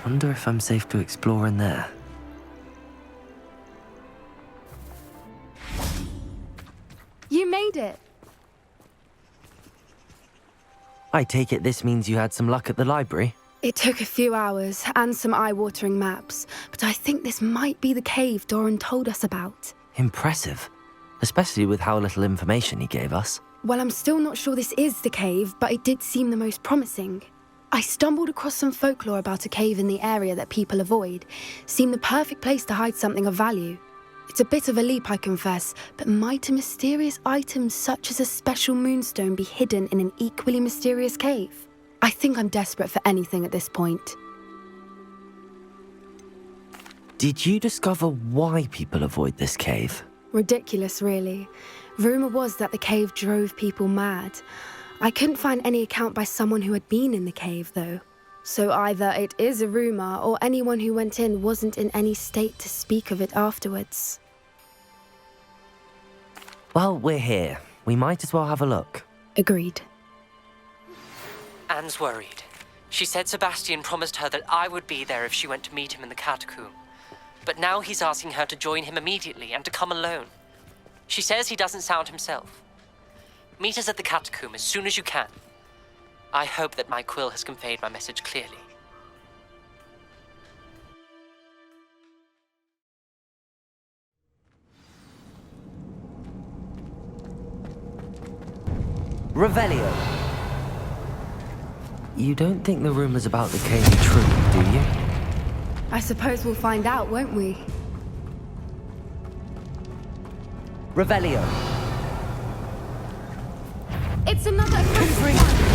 Wonder if I'm safe to explore in there. You made it! I take it this means you had some luck at the library? It took a few hours and some eye-watering maps, but I think this might be the cave Doran told us about. Impressive. Especially with how little information he gave us. Well, I'm still not sure this is the cave, but it did seem the most promising. I stumbled across some folklore about a cave in the area that people avoid. Seemed the perfect place to hide something of value. It's a bit of a leap, I confess, but might a mysterious item such as a special moonstone be hidden in an equally mysterious cave? I think I'm desperate for anything at this point. Did you discover why people avoid this cave? Ridiculous, really. Rumour was that the cave drove people mad. I couldn't find any account by someone who had been in the cave, though. So either it is a rumour, or anyone who went in wasn't in any state to speak of it afterwards. Well, we're here. We might as well have a look. Agreed. Anne's worried. She said Sebastian promised her that I would be there if she went to meet him in the catacomb. But now he's asking her to join him immediately and to come alone. She says he doesn't sound himself. Meet us at the catacomb as soon as you can. I hope that my quill has conveyed my message clearly. Revelio. You don't think the rumors about the cave are true, do you? I suppose we'll find out, won't we? Revelio. It's another Confring.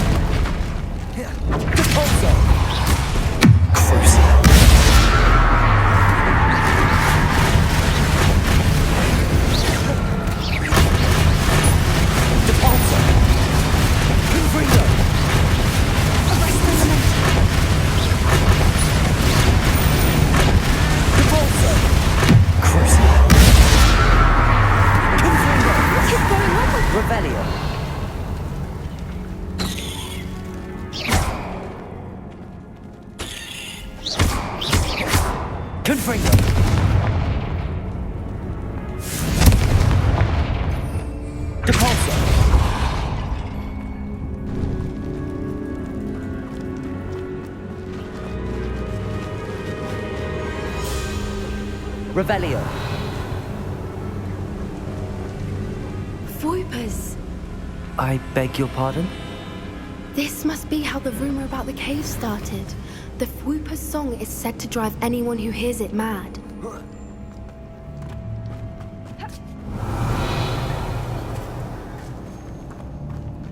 Revelio. Voipers. I beg your pardon? This must be how the rumor about the cave started. The Voipers song is said to drive anyone who hears it mad.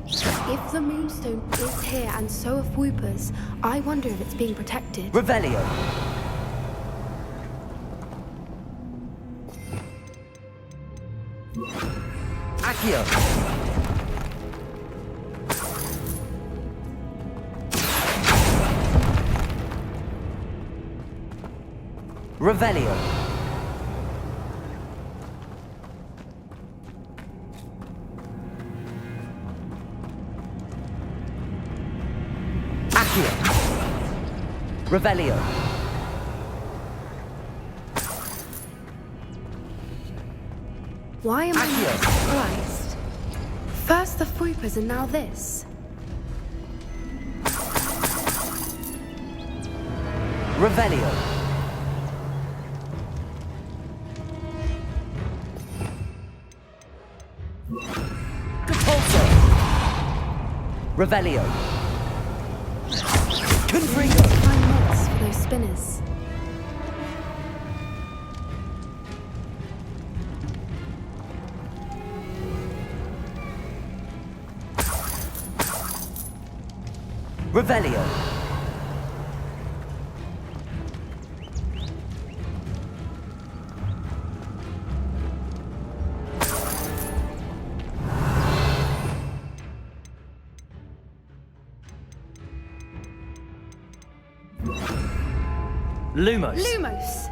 If the moonstone is here and so are Voipers, I wonder if it's being protected. Revelio. Accio. Revelio. Accio. Revelio. Why am I not surprised? First the Voipers and now this. Revelio. Compulso. Revelio. Confringo. Find mods for those spinners. Revelio. Lumos. Lumos!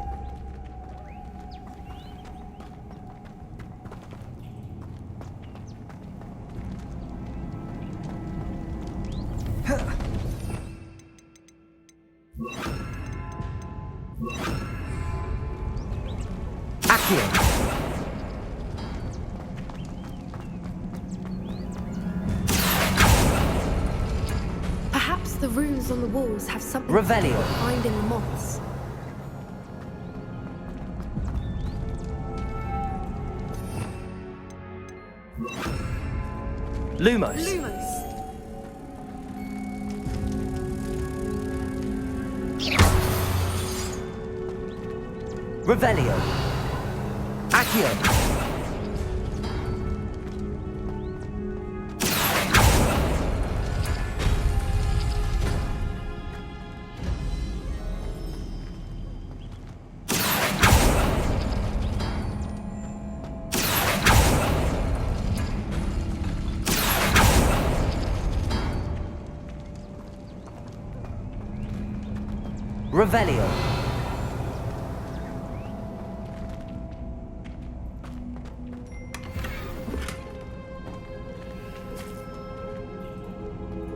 Accio. Perhaps the runes on the walls have something Revelio. to do with finding the moths. Lumos. Lumos. Revelio. Accio. Revelio.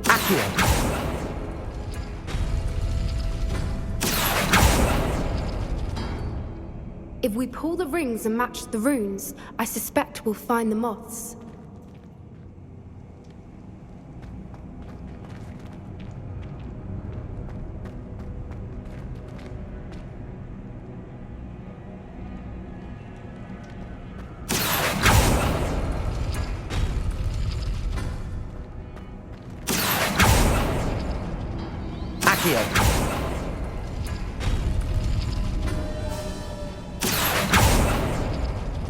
Accio. If we pull the rings and match the runes, I suspect we'll find the moths. Accio.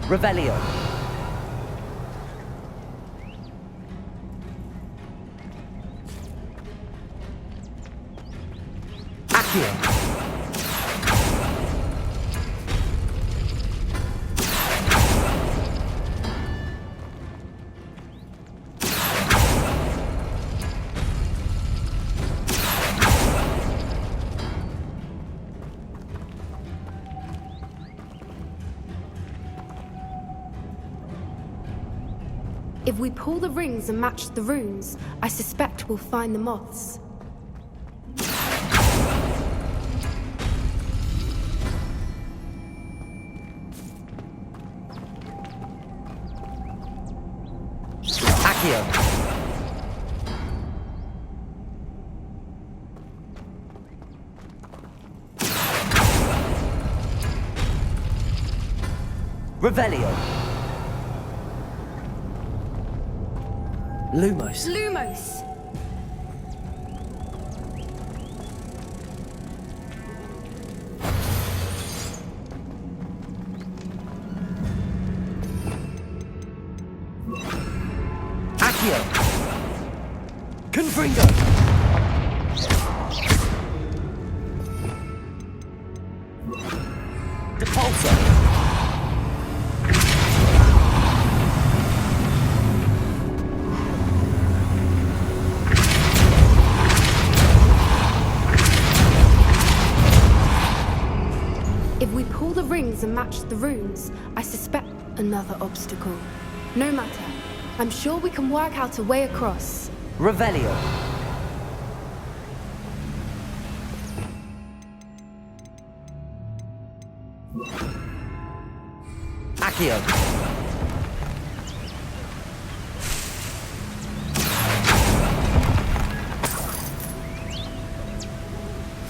Revelio. Accio. If we pull the rings and match the runes, I suspect we'll find the moths. Accio. Revelio. Lumos. Lumos! Accio. Confringo. Depulso. If we pull the rings and match the runes, I suspect another obstacle. No matter. I'm sure we can work out a way across. Revelio. Accio.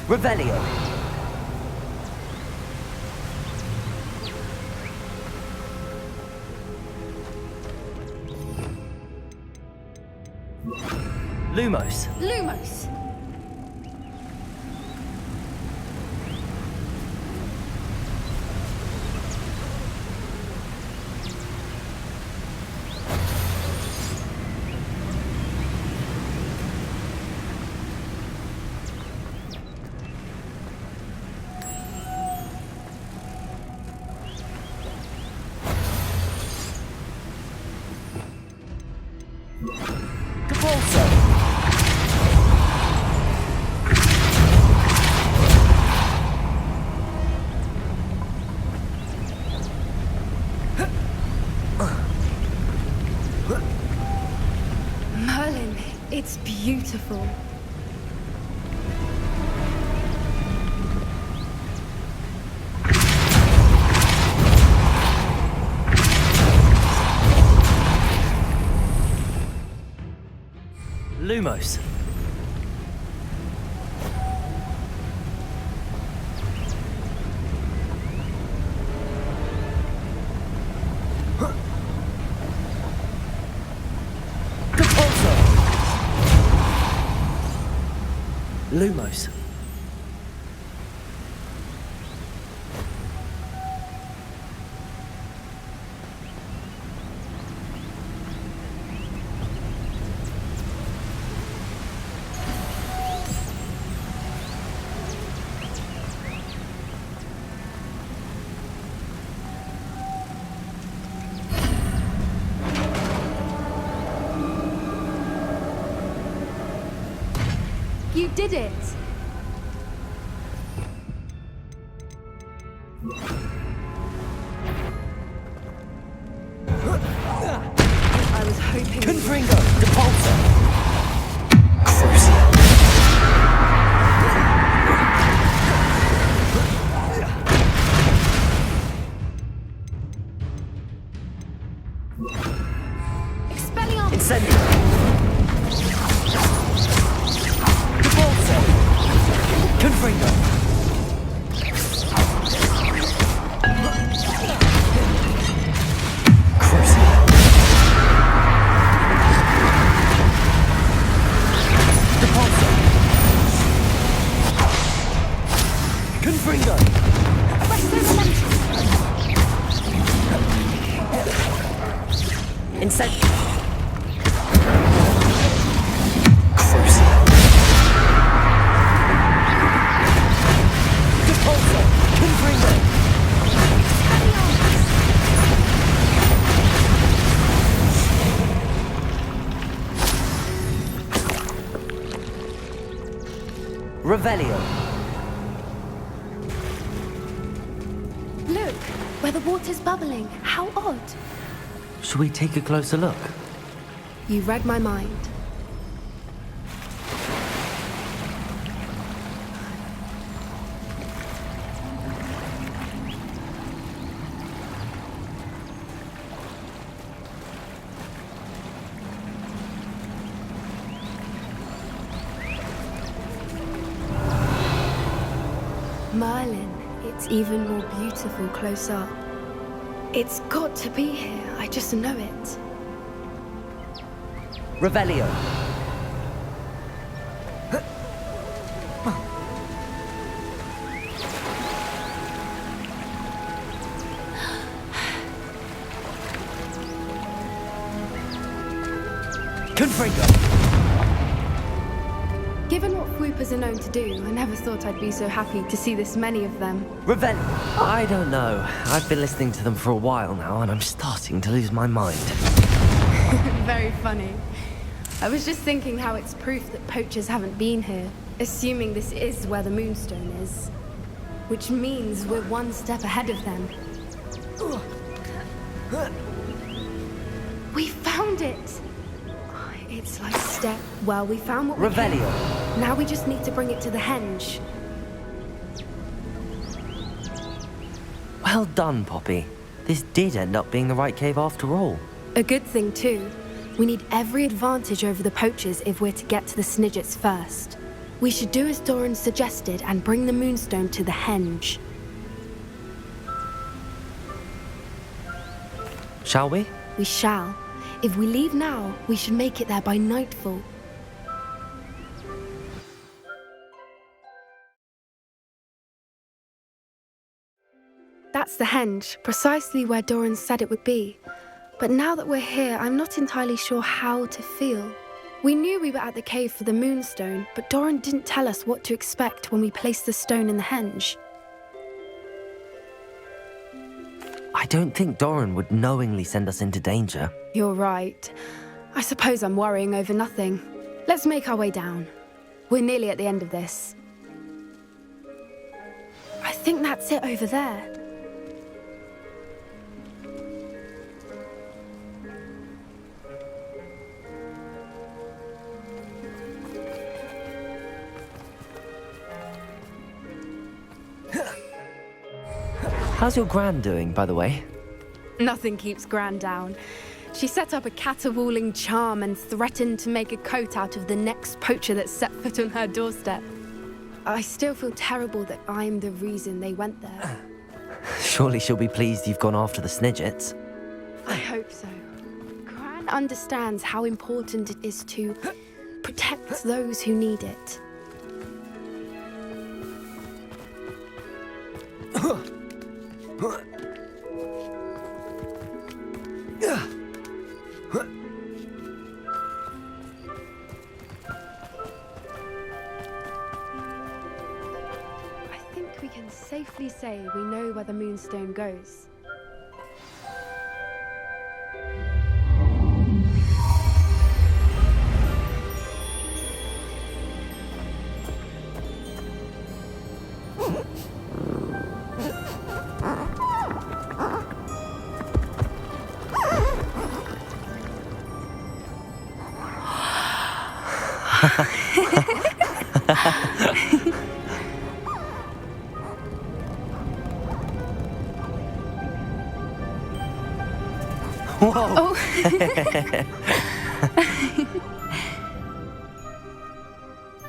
Revelio. Lumos. Lumos! Depulso. Merlin, it's beautiful. Lumos. Lumos. You did it! I was hoping... Confringo! Depulso! Crucial! Expelliarmus! Incendio! Depulso! Confringo! Confringo! Incendio! Crucial! Depulso! Confringo! Revelio! Look, where the water's bubbling. How odd. Should we take a closer look? You read my mind. Merlin, it's even more beautiful close up. It's got to be here, I just know it. Revelio! Confringo! Given what swoopers are known to do, I never thought I'd be so happy to see this many of them. Revelio! I don't know. I've been listening to them for a while now, and I'm starting to lose my mind. Very funny. I was just thinking how it's proof that poachers haven't been here, assuming this is where the Moonstone is. Which means we're one step ahead of them. We found it! It's like step... Well, we found what we Revelio! can. Now we just need to bring it to the henge. Well done, Poppy. This did end up being the right cave after all. A good thing, too. We need every advantage over the poachers if we're to get to the Snidgets first. We should do as Doran suggested and bring the Moonstone to the henge. Shall we? We shall. If we leave now, we should make it there by nightfall. That's the henge, precisely where Doran said it would be. But now that we're here, I'm not entirely sure how to feel. We knew we were at the cave for the Moonstone, but Doran didn't tell us what to expect when we placed the stone in the henge. I don't think Doran would knowingly send us into danger. You're right. I suppose I'm worrying over nothing. Let's make our way down. We're nearly at the end of this. I think that's it over there. How's your gran doing, by the way? Nothing keeps Gran down. She set up a caterwauling charm and threatened to make a coat out of the next poacher that set foot on her doorstep. I still feel terrible that I'm the reason they went there. Surely she'll be pleased you've gone after the Snidgets. I hope so. Gran understands how important it is to protect those who need it. I think we can safely say we know where the Moonstone goes. Whoa! Oh.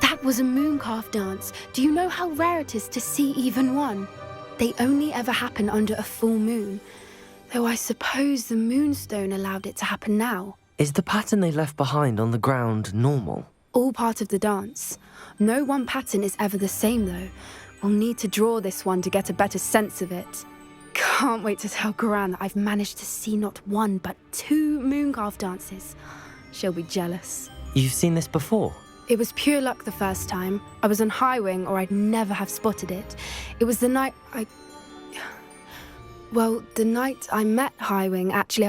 That was a mooncalf dance. Do you know how rare it is to see even one? They only ever happen under a full moon. Though I suppose the Moonstone allowed it to happen now. Is the pattern they left behind on the ground normal? All part of the dance. No one pattern is ever the same, though. We'll need to draw this one to get a better sense of it. Can't wait to tell Gran that I've managed to see not one, but 2 mooncalf dances. She'll be jealous. You've seen this before? It was pure luck the first time. I was on Highwing, or I'd never have spotted it. It was the night the night I met Highwing, actually,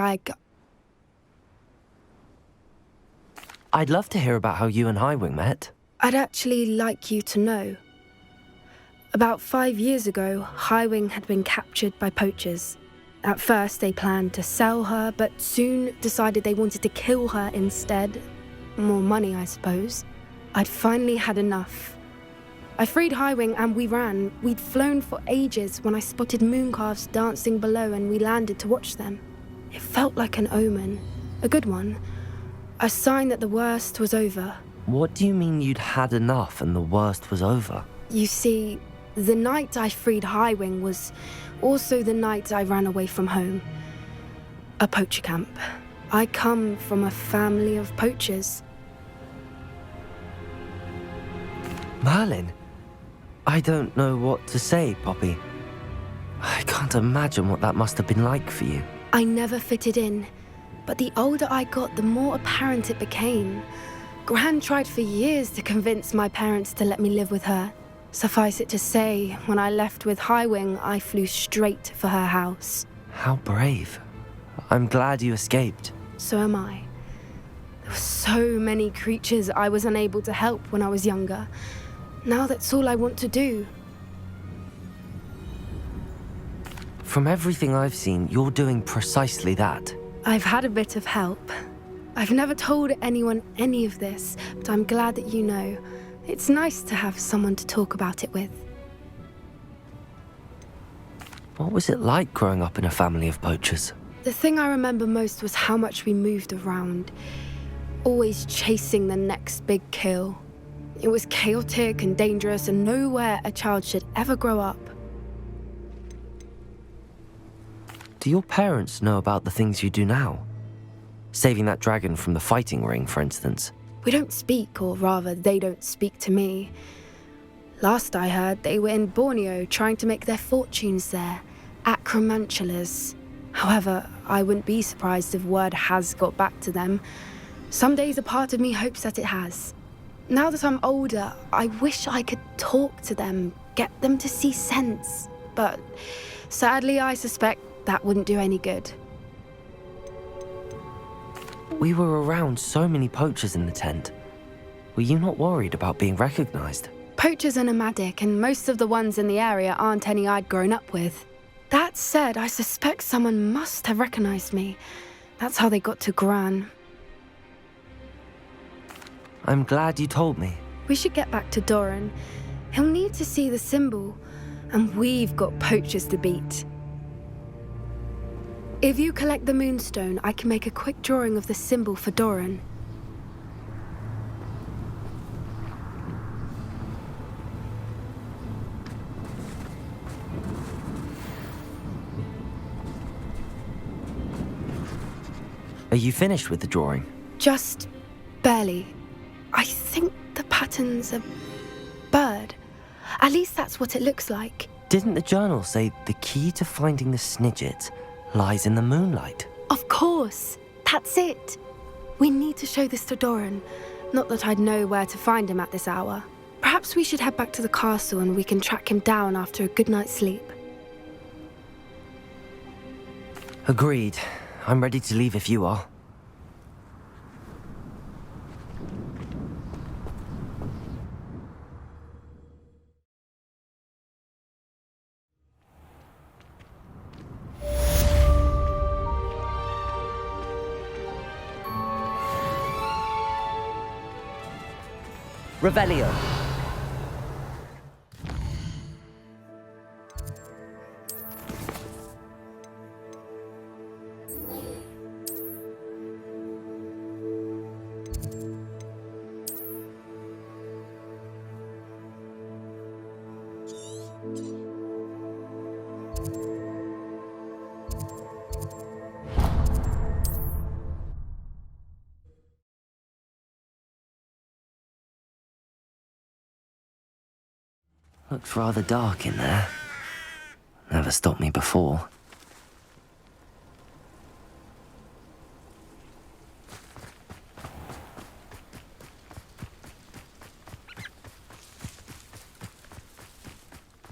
I'd love to hear about how you and Highwing met. I'd actually like you to know. About 5 years ago, Highwing had been captured by poachers. At first, they planned to sell her, but soon decided they wanted to kill her instead. More money, I suppose. I'd finally had enough. I freed Highwing and we ran. We'd flown for ages when I spotted mooncalves dancing below and we landed to watch them. It felt like an omen. A good one. A sign that the worst was over. What do you mean you'd had enough and the worst was over? You see, the night I freed Highwing was also the night I ran away from home. A poacher camp. I come from a family of poachers. Merlin? I don't know what to say, Poppy. I can't imagine what that must have been like for you. I never fitted in, but the older I got, the more apparent it became. Gran tried for years to convince my parents to let me live with her. Suffice it to say, when I left with Highwing, I flew straight for her house. How brave. I'm glad you escaped. So am I. There were so many creatures I was unable to help when I was younger. Now that's all I want to do. From everything I've seen, you're doing precisely that. I've had a bit of help. I've never told anyone any of this, but I'm glad that you know. It's nice to have someone to talk about it with. What was it like growing up in a family of poachers? The thing I remember most was how much we moved around, always chasing the next big kill. It was chaotic and dangerous and nowhere a child should ever grow up. Do your parents know about the things you do now? Saving that dragon from the fighting ring, for instance. We don't speak, or rather, they don't speak to me. Last I heard, they were in Borneo trying to make their fortunes there, acromantulas. However, I wouldn't be surprised if word has got back to them. Some days a part of me hopes that it has. Now that I'm older, I wish I could talk to them, get them to see sense. But sadly, I suspect that wouldn't do any good. We were around so many poachers in the tent. Were you not worried about being recognized? Poachers are nomadic, and most of the ones in the area aren't any I'd grown up with. That said, I suspect someone must have recognized me. That's how they got to Gran. I'm glad you told me. We should get back to Doran. He'll need to see the symbol, and we've got poachers to beat. If you collect the moonstone, I can make a quick drawing of the symbol for Doran. Are you finished with the drawing? Just barely. I think the pattern's a bird. At least that's what it looks like. Didn't the journal say the key to finding the Snidget lies in the moonlight? Of course. That's it. We need to show this to Doran. Not that I'd know where to find him at this hour. Perhaps we should head back to the castle and we can track him down after a good night's sleep. Agreed. I'm ready to leave if you are. Revelio. Looks rather dark in there. Never stopped me before.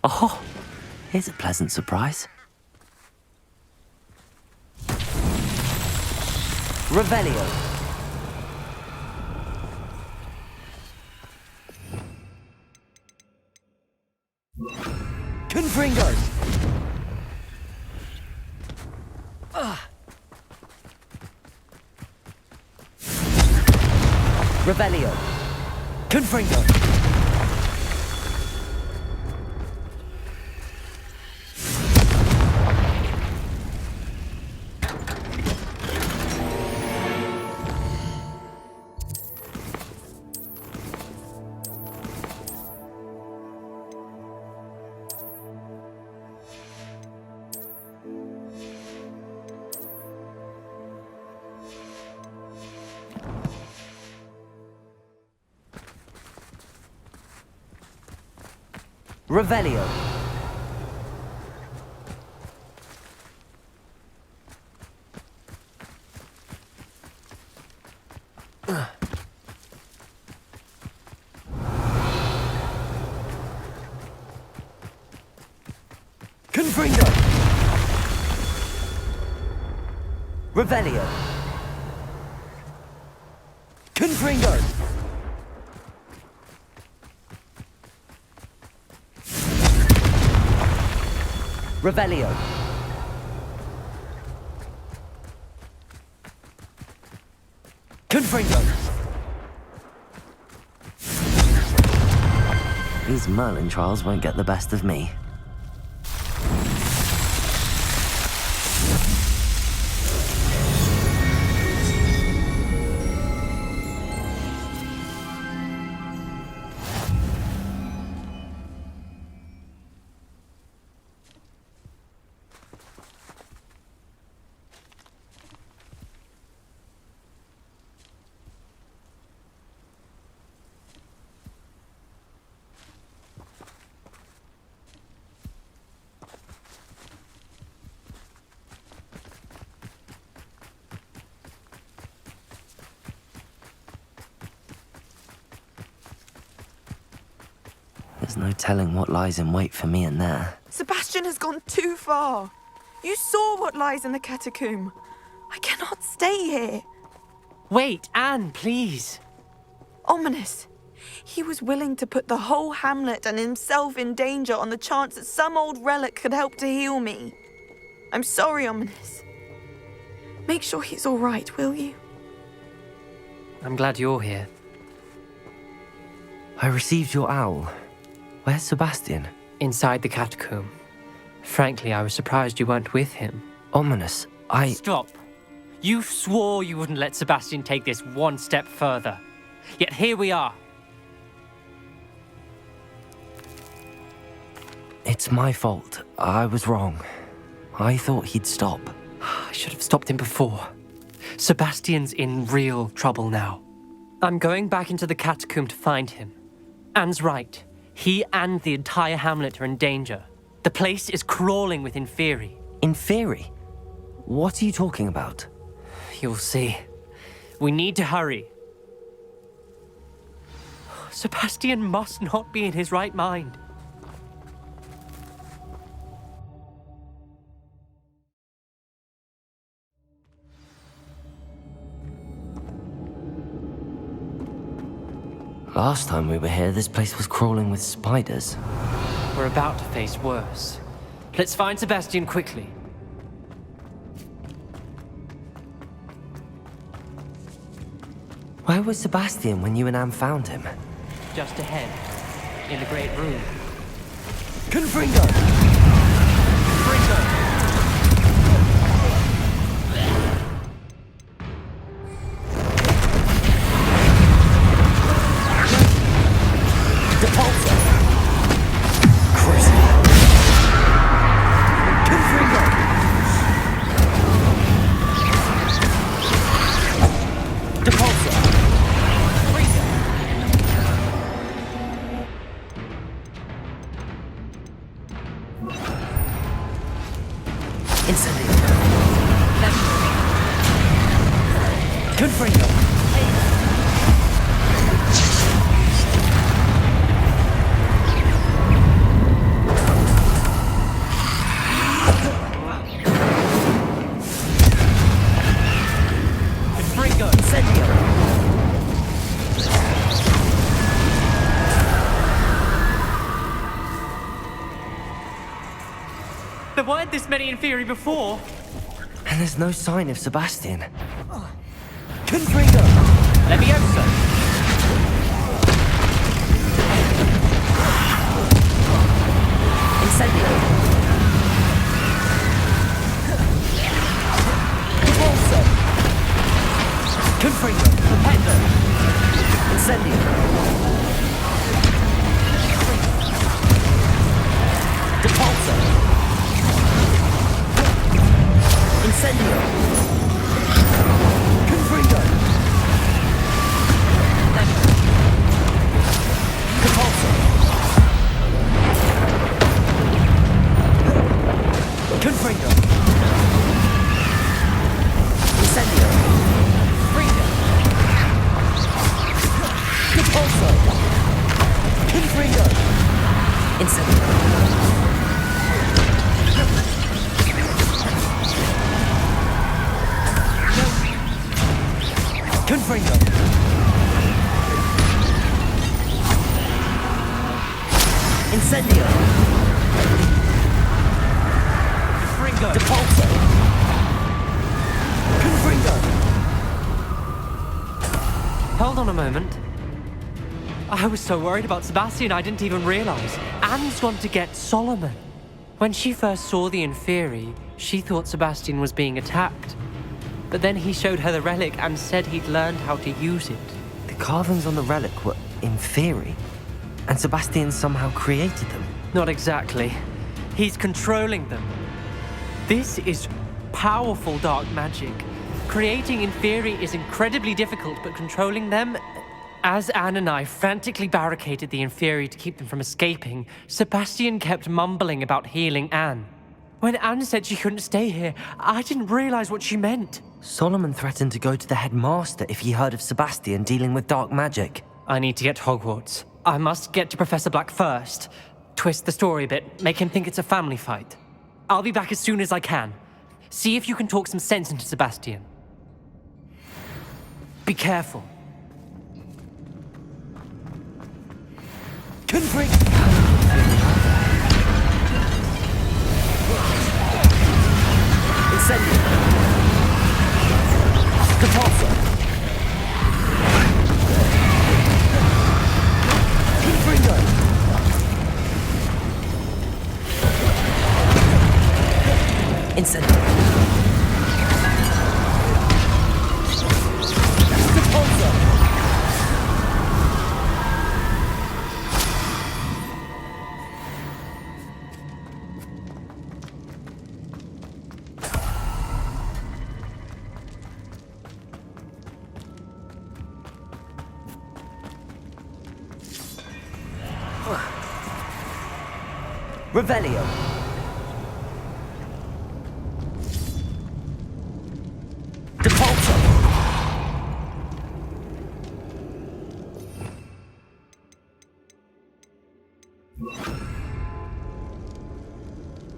Oh, here's a pleasant surprise. Revelio. Confringo! Revelio. Confringo. Revelio. Confringo. Revelio. Confringo. Revelio. Confringo. These Merlin trials won't get the best of me. There's no telling what lies in wait for me in there. Sebastian has gone too far. You saw what lies in the catacomb. I cannot stay here. Wait, Anne, please. Ominous. He was willing to put the whole hamlet and himself in danger on the chance that some old relic could help to heal me. I'm sorry, Ominous. Make sure he's all right, will you? I'm glad you're here. I received your owl. Where's Sebastian? Inside the catacomb. Frankly, I was surprised you weren't with him. Ominous, Stop. You swore you wouldn't let Sebastian take this one step further. Yet here we are. It's my fault. I was wrong. I thought he'd stop. I should have stopped him before. Sebastian's in real trouble now. I'm going back into the catacomb to find him. Anne's right. He and the entire hamlet are in danger. The place is crawling with Inferi. Inferi? What are you talking about? You'll see. We need to hurry. Sebastian must not be in his right mind. Last time we were here, this place was crawling with spiders. We're about to face worse. Let's find Sebastian quickly. Where was Sebastian when you and Anne found him? Just ahead, in the great room. Confringo! Confringo! There weren't this many Inferi before. And there's no sign of Sebastian. Confringo! Leviosa! Incendio! Convulso! Confringo! Propendo! Incendio! Depulso! Incendio! Confringo! Compulso! Confringo! Incendio! Fringo! Compulso! Confringo! Incendio! Confringo! Incendio! Confringo! Depulso! Confringo! Hold on a moment. I was so worried about Sebastian I didn't even realize. Anne's gone to get Solomon. When she first saw the Inferi, she thought Sebastian was being attacked. But then he showed her the relic and said he'd learned how to use it. The carvings on the relic were Inferi, and Sebastian somehow created them. Not exactly. He's controlling them. This is powerful dark magic. Creating Inferi is incredibly difficult, but controlling them... As Anne and I frantically barricaded the Inferi to keep them from escaping, Sebastian kept mumbling about healing Anne. When Anne said she couldn't stay here, I didn't realize what she meant. Solomon threatened to go to the headmaster if he heard of Sebastian dealing with dark magic. I need to get to Hogwarts. I must get to Professor Black first. Twist the story a bit, make him think it's a family fight. I'll be back as soon as I can. See if you can talk some sense into Sebastian. Be careful. Confringo! Incendio! Depulso! Confringo! Incendio! Revelio. Depulso.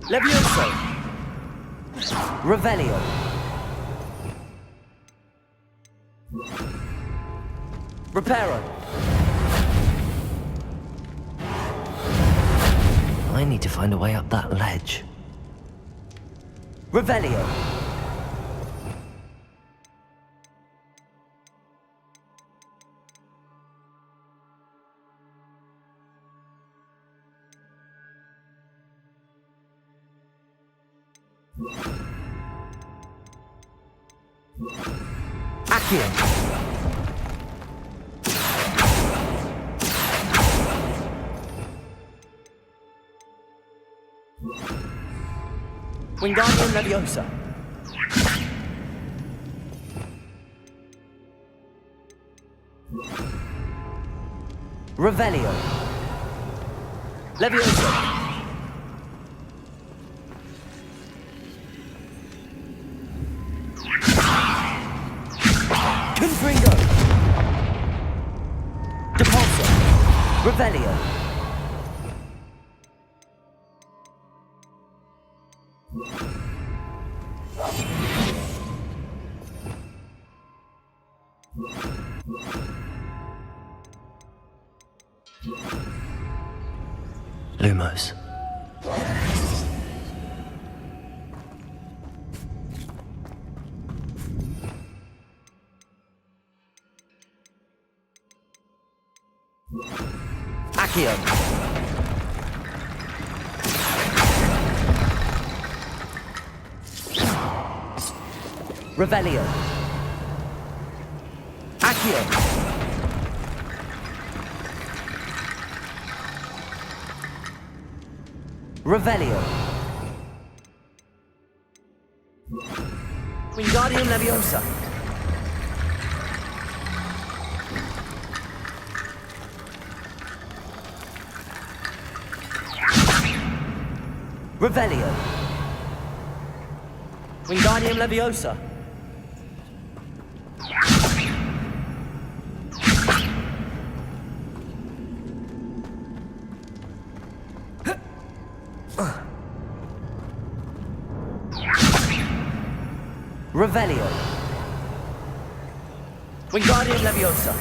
Levioso. Revelio. Reparo. I need to find a way up that ledge. Revelio. Accio. Wingardium Leviosa. Revelio. Leviosa. Confringo. Depulso. Revelio. Lumos. Accio. Revelio. Accio. Revelio. Wingardium Leviosa. Revelio. Wingardium Leviosa. Revelio. Wingardium Leviosa.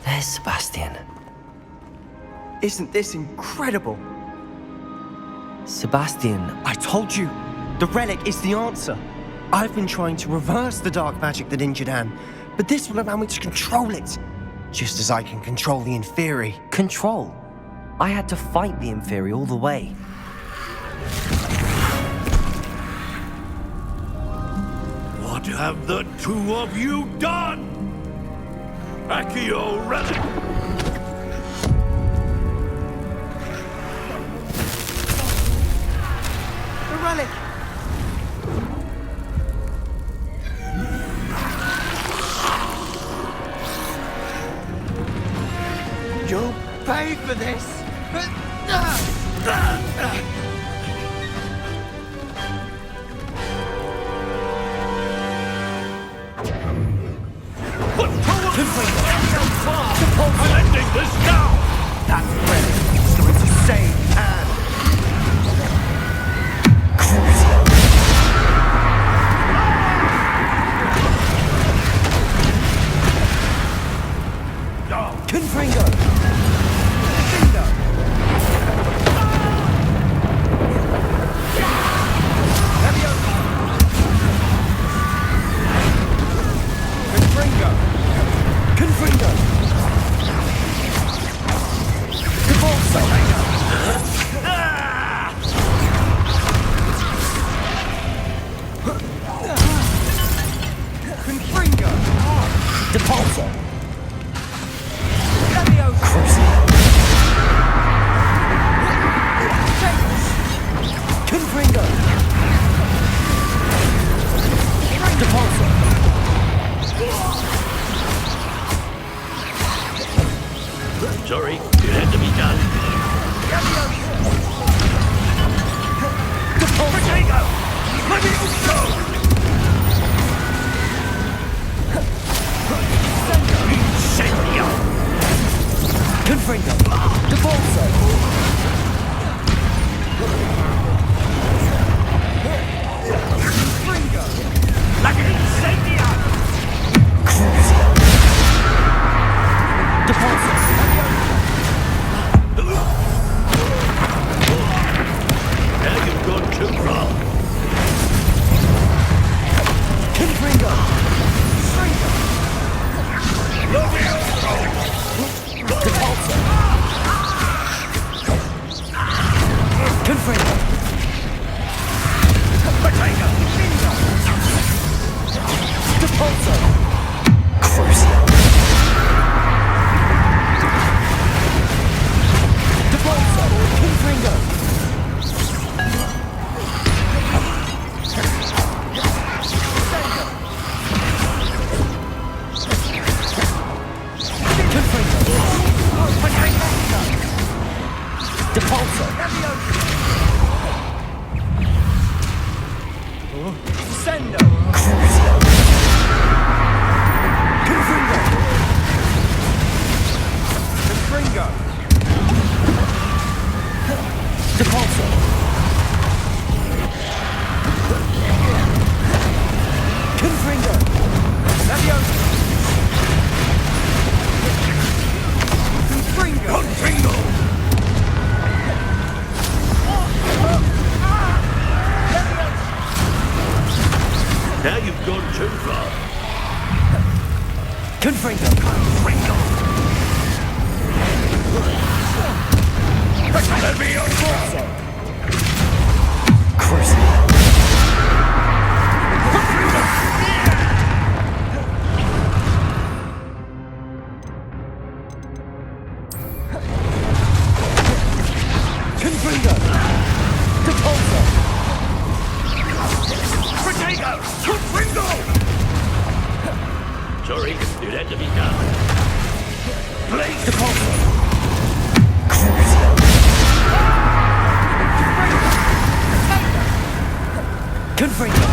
There's Sebastian. Isn't this incredible? Sebastian, I told you, the relic is the answer. I've been trying to reverse the dark magic that injured Anne, but this will allow me to control it. Just as I can control the Inferi. control. I had to fight the Inferi all the way. What have the two of you done? Accio Relic! The relic! You'll pay for this! I'm ending this now! That relic is going to save Anne! Confringo! Confringo! Sorry, it had to be done. Potato! Let me go! Incendio! Confringo! Devolso! Like an incendio! Devolso! Now you've gone too far. Confringo! Devolso! Confringo! Potato! Devolso! Crucio! Devolso! Confringo! Devolso! Sendo! Crucio! Confringo! Confringo! Devolso! Confringo! Levioso! Confringo! Confringo! Now you've gone too far. Confringo! Confringo! Levioso! Crucio! Confringo! Devolso! Potato! Confringo! Sorry, it had to be done. Please! Devolso! Crucio! Confringo!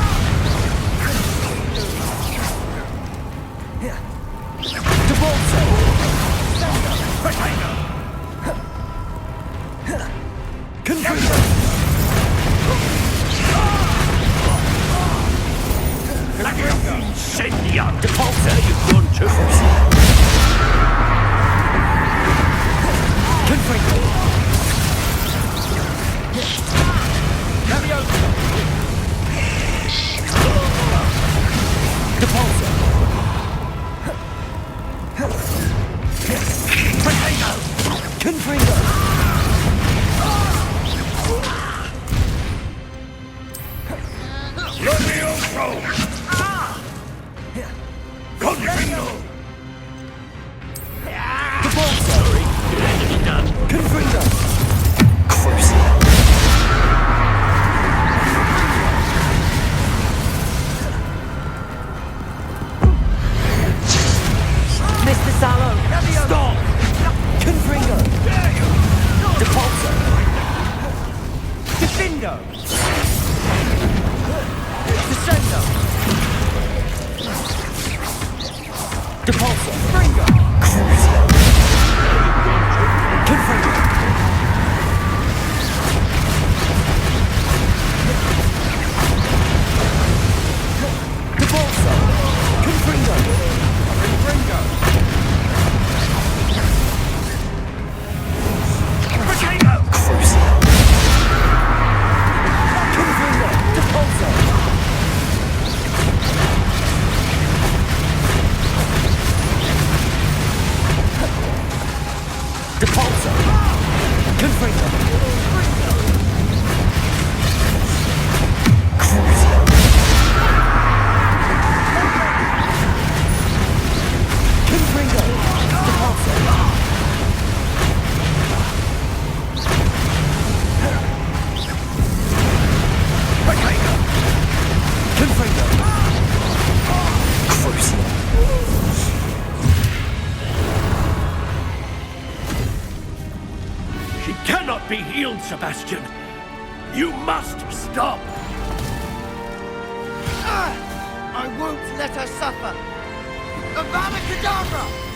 Devolso! Potato! Confringo! Like an incendio! Devolso! Now you've gone too far. Confringo! Levioso! Devolso! Potato! Confringo! Levioso! Confringo! Devolso! Sorry, it had to be done. Confringo! Crucio! Mr. Sallow! Stop! Confringo! Devolso! Defindo! Descendo! Devolso! Confringo! Crucio! Confringo! Devolso! Confringo! Confringo! Potato! Crucio! Confringo! Devolso! Devolso! Confringo! Crucio! Confringo! Devolso! Potato! Confringo! Crucio! be healed, Sebastian. You must stop. I won't let her suffer! Avada Kedavra!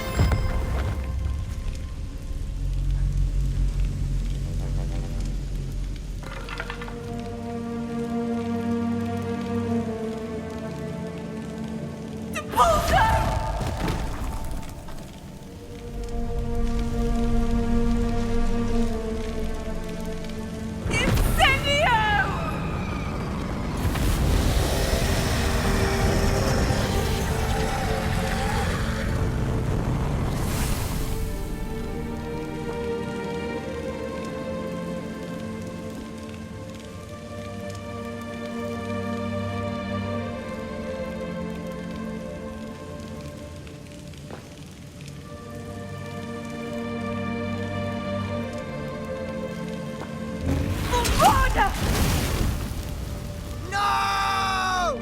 No!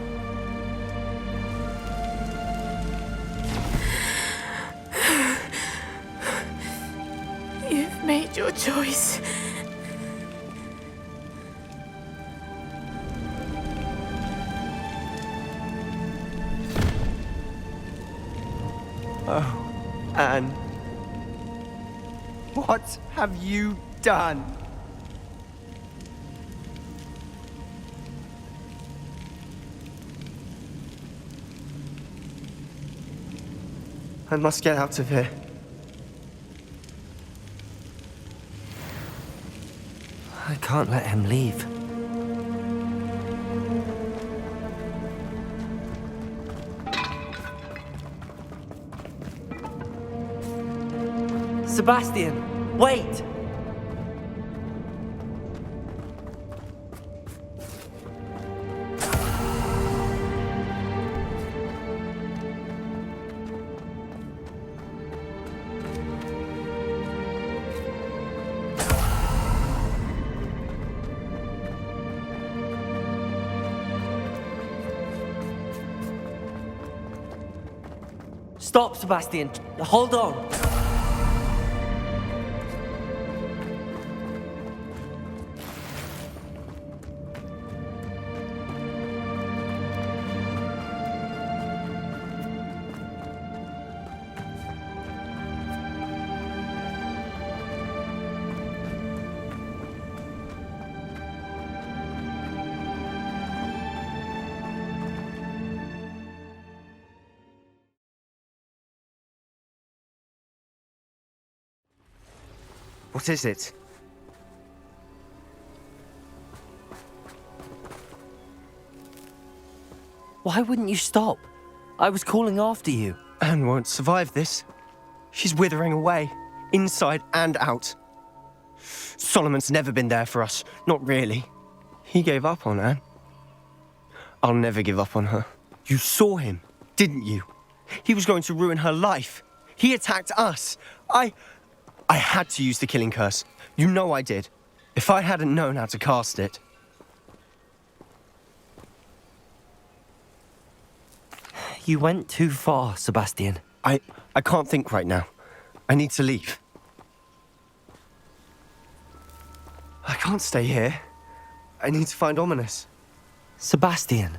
You've made your choice. Oh, Anne. What have you done? I must get out of here. I can't let him leave. Sebastian, wait! Stop, Sebastian. Hold on. What is it? Why wouldn't you stop? I was calling after you. Anne won't survive this. She's withering away, inside and out. Solomon's never been there for us, not really. He gave up on Anne. I'll never give up on her. You saw him, didn't you? He was going to ruin her life. He attacked us. I had to use the killing curse. You know I did. If I hadn't known how to cast it. You went too far, Sebastian. I can't think right now. I need to leave. I can't stay here. I need to find Ominous. Sebastian.